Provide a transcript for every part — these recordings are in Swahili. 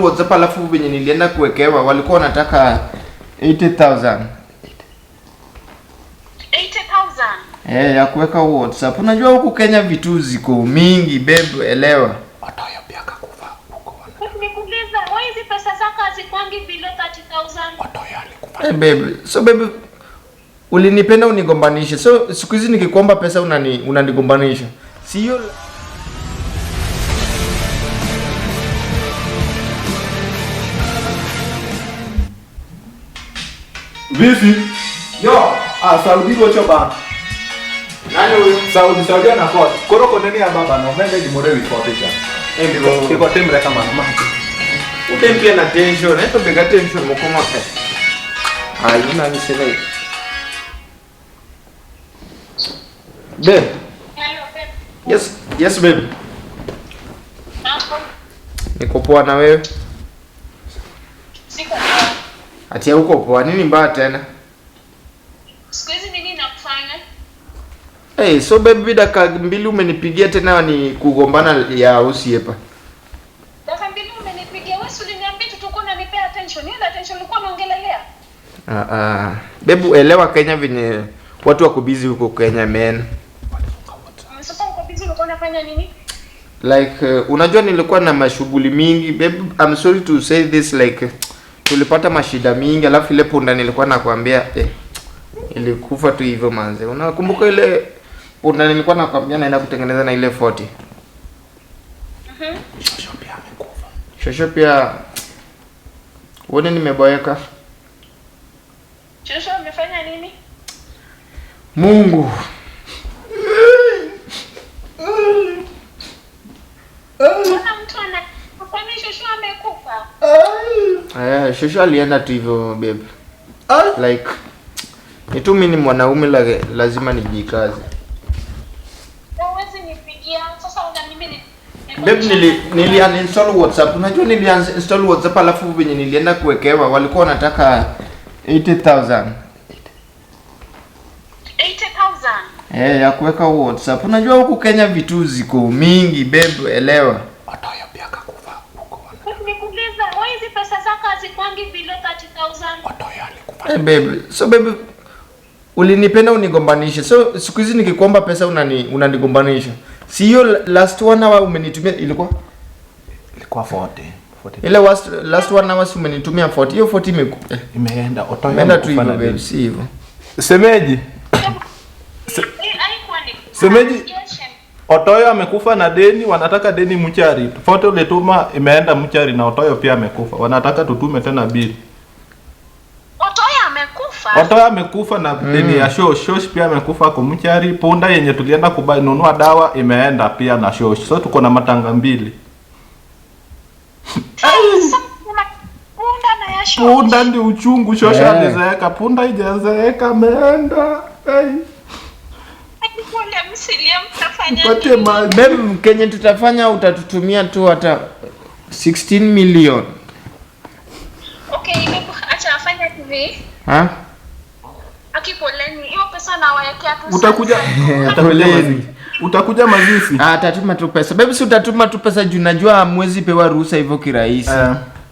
WhatsApp alafu venye nilienda kuwekewa walikuwa wanataka 80,000. 80,000? Ya kuweka WhatsApp. Unajua huku Kenya vitu ziko mingi, babe, elewa. Otoyo pia kakufa huko wana. Nikuuliza, wewe hizi pesa zako hazikwangi below 30,000? Otoyo alikufa. Babe, so babe, ulinipenda unigombanishe. So siku hizi nikikuomba pesa unanigombanisha. Sio Vipi? yo, Saudi gocho ba. nani huyo? Saudi na kwa. Koro koneni ya baba no mende di more reportisha. Ndio. Kiko temre kama mama. Utempia na tension, eto bega tension mukoma ke. Ayuna ni sele. Babe. Hello, babe. Yes babe. Hapo. Niko poa na wewe? Siko poa. Atia huko poa, nini mbaya tena? Siku hizi nini nakufanya? So baby, dakika 2 umenipigia tena ni kugombana ya usiepa. Dakika 2 umenipigia, wewe uliniambia tutakuwa unanipea attention. Hiyo attention ulikuwa unaongelelea? Babe, elewa Kenya venye watu wako busy huko Kenya, man. Sasa uko busy, ulikuwa unafanya nini? Like unajua nilikuwa na mashughuli mingi. Babe, I'm sorry to say this, like tulipata mashida mingi alafu ile punda nilikuwa nakwambia ilikufa tu hivyo manze. Unakumbuka ile punda nilikuwa nakwambia naenda kutengeneza na ile 40? Shosho pia amekufa. Shosho pia uone nimeboeka. Shosho umefanya nini? Mungu. Kuna mtu kwani shosho amekufa? Shosho alienda tu hivyo babe. Like itu mimi ni mwanaume lazima nijikaze. Huwezi nipigia. Sasa una mimi ni Babe, nili uninstall WhatsApp. Unajua nili uninstall WhatsApp alafu venye nilienda kuwekewa walikuwa wanataka 80,000. 80,000? Ya kuweka WhatsApp. Unajua huku Kenya vitu ziko mingi, babe, elewa. Otoyo pia kakufa huko wana. Nikuuliza, wewe hizi pesa zako hazikwangi below 30,000? Otoyo alikufa. Babe, so babe, ulinipenda unigombanishe. So siku hizi nikikuomba pesa unanigombanisha. Sio last 1 hour umenitumia ilikuwa 40. ile last 1 hour umenitumia 40. Hiyo 40 Imeenda Otoyo. imeenda tu hivyo babe, si hivyo. Semeji. Haikuwa ni Semeji. Otoyo amekufa na deni, wanataka deni mchari. Foto letuma imeenda mchari na Otoyo pia amekufa. Wanataka tutume tena bili. Otoyo amekufa? Otoyo amekufa na deni ya Shosh pia amekufa kwa mchari. Punda yenye tulienda kununua dawa imeenda pia na Shosh. So tuko na matanga 2. Punda na ya Shosh. Punda ndi uchungu, Shosh alizeeka, punda ijazeeka ameenda. Punda msilia mtafanya Pate Babe, Kenya tutafanya utatutumia tu hata 16 million. Okay, acha afanye hivi. Akipoleni, hiyo pesa na waekea tu. Utakuja mazishi. Atatuma tu pesa. Babe, si utatuma tu pesa juu najua mwezi pewa ruhusa hivyo kirahisi.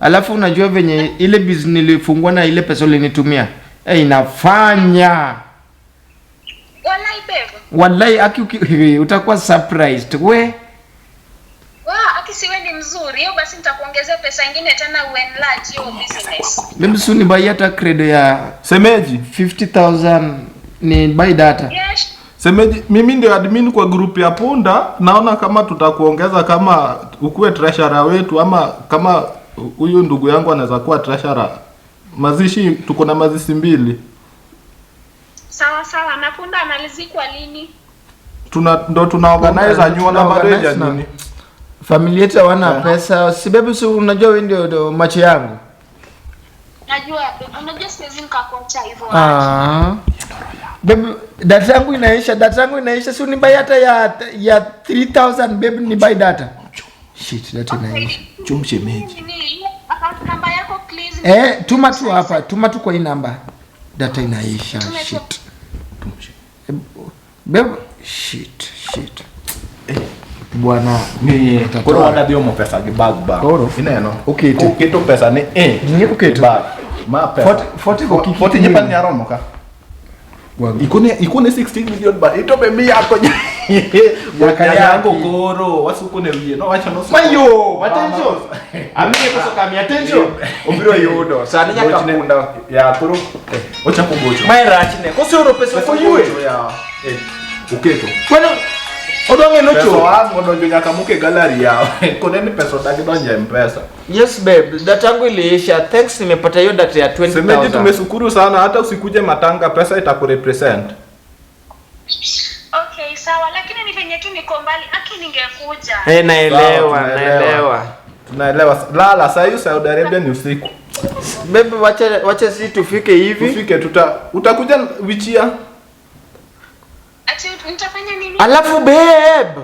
Alafu unajua venye ile business nilifungua na ile pesa ulinitumia. Inafanya. Wallahi babe. Wallahi utakuwa surprised. Akisiwe ni mzuri. Hiyo basi nitakuongezea pesa nyingine tena uenlarge hiyo business. Babe, si ni buy hata credo ya Semeji 50,000 ni buy data. Yes. Semeji, mimi ndio admin kwa group ya punda, naona kama tutakuongeza kama ukuwe treasurer wetu ama kama huyu ndugu yangu anaweza kuwa treasurer. Mazishi tuko na mazishi 2. Sawa, na punda analizikwa lini? Tuna organize anyua na marriage nini? Familia yetu hawana pesa. Si baby, si unajua wewe ndio macho yangu. Unajua siwezi nikakuacha hivyo. Baby, data yangu inaisha, si unibai hata ya 3,000 baby, ni buy data. Shit, data inaisha. Chumshemeji. Account number yako please. Tuma tu kwa hii namba. Data inaisha. Shit. Baby, shit. Bwana ni koro wana dio mo pesa gi bag ba. Ineno. Ukete. Uketo pesa ni Ni kuketo. Bag. Ma pesa. 40 nyepa ni aromo ka. Ikone 16 million ba. Ito be mi yako. Wakati yangu koro wasukune wiye. No wacha no. Mayo, attention. Amine kusoka mi attention. Obiro yudo. Sana nyaka punda. Ya koro. Ocha kubocho. Mai rachne. Kosoro pesa for you. Ya. Uketo. Bueno, odonge no Pesa cho. wangu ndo nyaka muke gallery yao. Kone ni pesa dagi donja M-Pesa. Yes babe, data yangu iliisha. Thanks nimepata hiyo data ya 20,000. Semeji tumeshukuru sana hata usikuje matanga pesa itakurepresent. Okay, sawa, lakini ni venye tu niko mbali, aki ningekuja. Naelewa. Tunaelewa. Lala saa hiyo Saudi Arabia ni usiku. Babe, wacha sisi tufike hivi. Tufike utakuja wichia. Ati nitafanya nini? Alafu babe,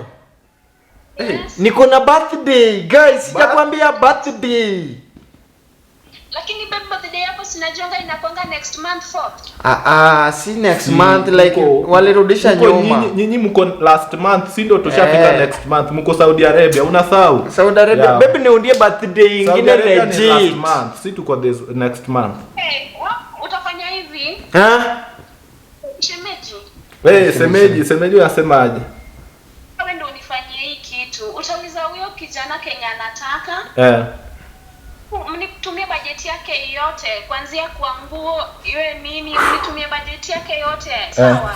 Yes. niko na birthday. Guys, sijakwambia birthday. Lakini babe, birthday yako sinajonga inakwanga next month 4th. Si next month like walirudisha nyuma. Nyinyi mko last month, si ndio tushafika next month. Mko Saudi Arabia, unasahau? Saudi Arabia, Yeah. Babe niundie birthday ingine Last legit. month, si tuko this next month. Hey, utafanya hivi? Shemeji. Wewe semeji unasemaje? Wewe ndio unifanyie hii kitu. Utauliza huyo kijana Kenya anataka. Mnitumie bajeti yake yote, kuanzia kwa nguo, iwe nini, mnitumie bajeti yake yote. Sawa?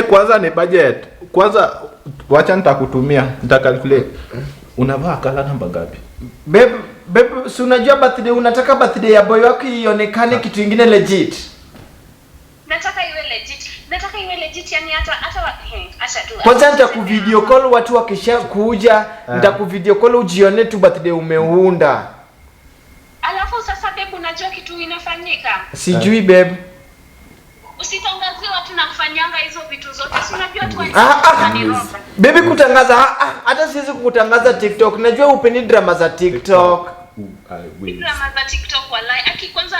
Kwanza ni budget. Kwanza wacha nitakutumia, nitacalculate. Unavaa kala namba gapi? Babe, si unajua birthday, unataka birthday ya boy wako ionekane kitu kingine legit. Nataka iwe legit yani hata acha tu. Kwanza nitakuvideo call watu wakisha kuja, nitakuvideo call ujione tu birthday umeunda. Alafu sasa babe, unajua kitu inafanyika? Sijui babe. Usitangazie watu na kufanyanga hizo vitu zote. Si unajua tu Baby kutangaza hata siwezi kukutangaza TikTok. Najua upendi drama za TikTok. Drama za TikTok wallahi. Aki kwanza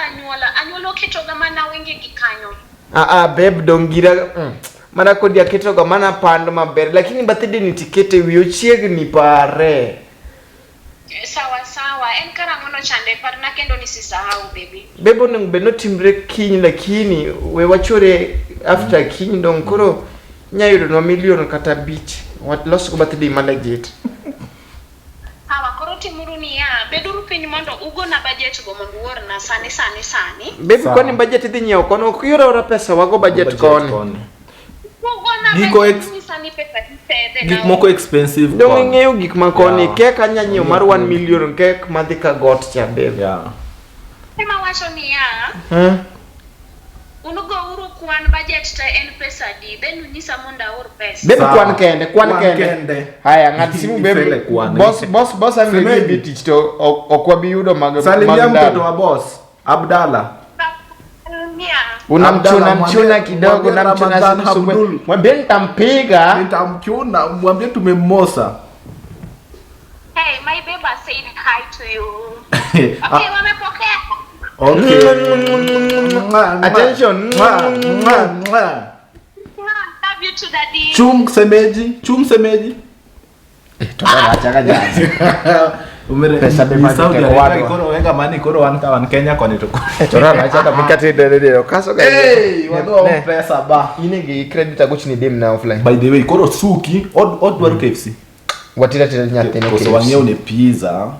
anyola kitoga mana wengi gikanyo. Babe dongira mara kodi ya kitoga mana pando mabere lakini birthday ni tikete wiochieg ni pare. Sawa. Enkara ngono chande parna kendo nisisahau baby. Bebo nang beno timbre kiny lakini we wachore after kiny dong koro nyayudo no million kata beach. What lost ko birthday malagit. Hawa koroti muruni ya beduru piny mondo ugo na budget go mondo wor na sani. Baby kwani budget dhi nyiew kono kuyora ora pesa wago budget koni. Ugo na budget sani pesa tede na. Gik moko expensive. Dong ng'eyo gik makoni kek anya nyiew mar 1 million kek madhi ka got cha baby. Sema wacho ni ya. Unugo uru kwan budget ta en pesa di then unyisa monda ur pesa. Baby kwan kende. Haya ngati simu baby. Boss angeli bitich to okwa biyudo mag. Salimia mtoto wa boss Abdalla. Unamchuna kidogo namchuna sumu. Mwambie nitampiga. Mwambie tumemmosa. Hey, my baby said hi to you. Okay, wamepokea. Okay. Attention. Love you to daddy. Chum semeji. Toka acha jazi. Pesa bema Saudi Arabia koro wenga mani koro wan Kenya kwani tuko. Chora acha tapikate dede kaso guys. Wado pesa ba. Inegi credit agochi ni dem na offline. By the way koro suki od dwaro KFC. Watira tena nyatene ko so wangeo ne pizza.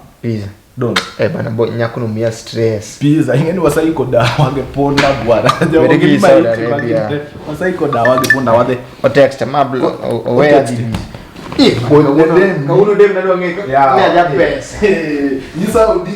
Don't. Bana bo nyakuno mia stress. Pizza ingeni wasaiko da wangeponda bwana. Wedi Saudi Arabia. Wasaiko da wangeponda wade. O text mablo where did Kauno dem na doangeka. Ya. Ni aja pesa. Ni Saudi.